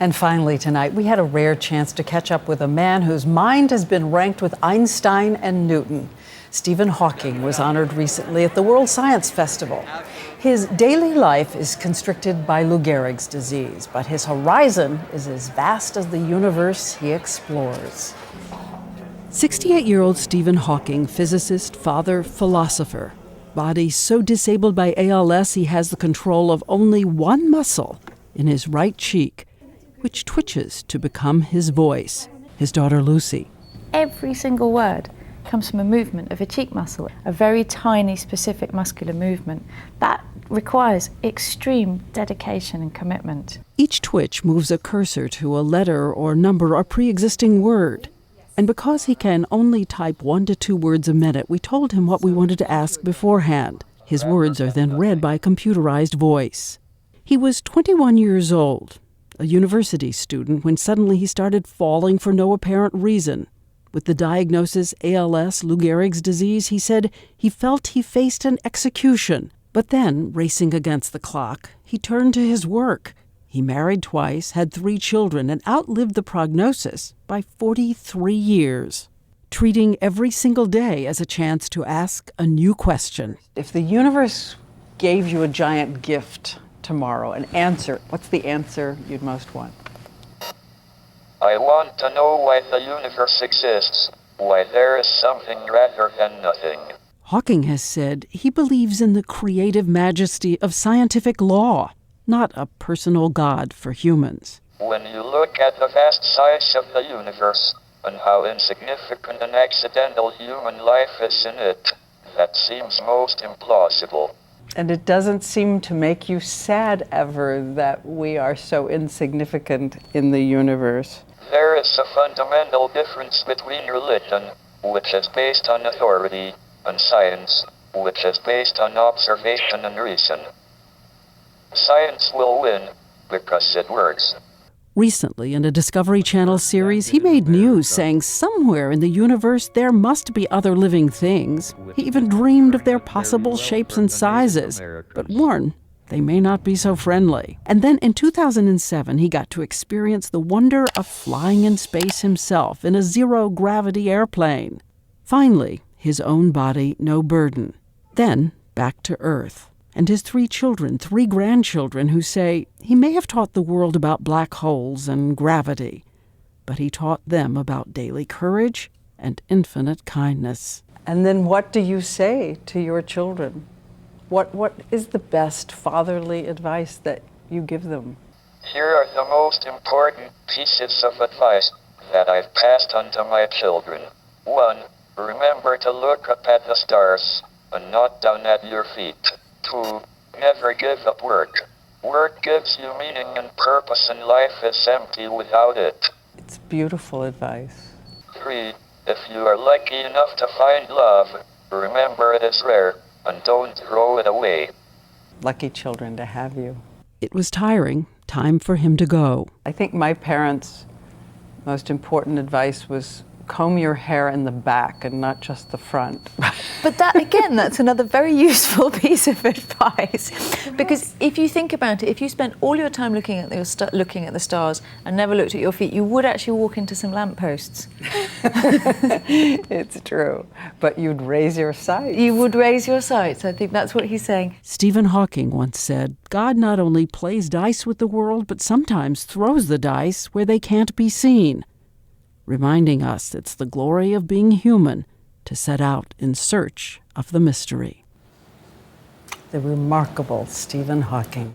And finally tonight, we had a rare chance to catch up with a man whose mind has been ranked with Einstein and Newton. Stephen Hawking was honored recently at the World Science Festival. His daily life is constricted by Lou Gehrig's disease, but his horizon is as vast as the universe he explores. 68-year-old Stephen Hawking, physicist, father, philosopher. Body so disabled by ALS he has the control of only one muscle in his right cheek, which twitches to become his voice. His daughter Lucy. Every single word comes from a movement of a cheek muscle, a very tiny, specific muscular movement. That requires extreme dedication and commitment. Each twitch moves a cursor to a letter or number or pre-existing word. And because he can only type 1 to 2 words a minute, we told him what we wanted to ask beforehand. His words are then read by a computerized voice. He was 21 years old, a university student, when suddenly he started falling for no apparent reason. With the diagnosis ALS, Lou Gehrig's disease, he said he felt he faced an execution. But then, racing against the clock, he turned to his work. He married twice, had 3 children, and outlived the prognosis by 43 years, treating every single day as a chance to ask a new question. If the universe gave you a giant gift tomorrow, an answer, what's the answer you'd most want? I want to know why the universe exists, why there is something rather than nothing. Hawking has said he believes in the creative majesty of scientific law, not a personal God for humans. When you look at the vast size of the universe, and how insignificant and accidental human life is in it, that seems most implausible. And it doesn't seem to make you sad ever that we are so insignificant in the universe. There is a fundamental difference between religion, which is based on authority, and science, which is based on observation and reason. Science will win because it works. Recently, in a Discovery Channel series, he made news saying somewhere in the universe there must be other living things. He even dreamed of their possible shapes and sizes, but warned they may not be so friendly. And then in 2007, he got to experience the wonder of flying in space himself in a zero-gravity airplane. Finally, his own body, no burden. Then, back to Earth. And his 3 children, 3 grandchildren, who say he may have taught the world about black holes and gravity, but he taught them about daily courage and infinite kindness. And then what do you say to your children? What is the best fatherly advice that you give them? Here are the most important pieces of advice that I've passed on to my children. 1. Remember to look up at the stars and not down at your feet. 2. Never give up work. Work gives you meaning and purpose, and life is empty without it. It's beautiful advice. 3. If you are lucky enough to find love, remember it is rare, and don't throw it away. Lucky children to have you. It was tiring. Time for him to go. I think my parents' most important advice was comb your hair in the back and not just the front. But that, again, that's another very useful piece of advice. Because if you think about it, if you spent all your time looking at the stars and never looked at your feet, you would actually walk into some lampposts. It's true. But you'd raise your sights. You would raise your sights. I think that's what he's saying. Stephen Hawking once said, God not only plays dice with the world, but sometimes throws the dice where they can't be seen, reminding us it's the glory of being human to set out in search of the mystery. The remarkable Stephen Hawking.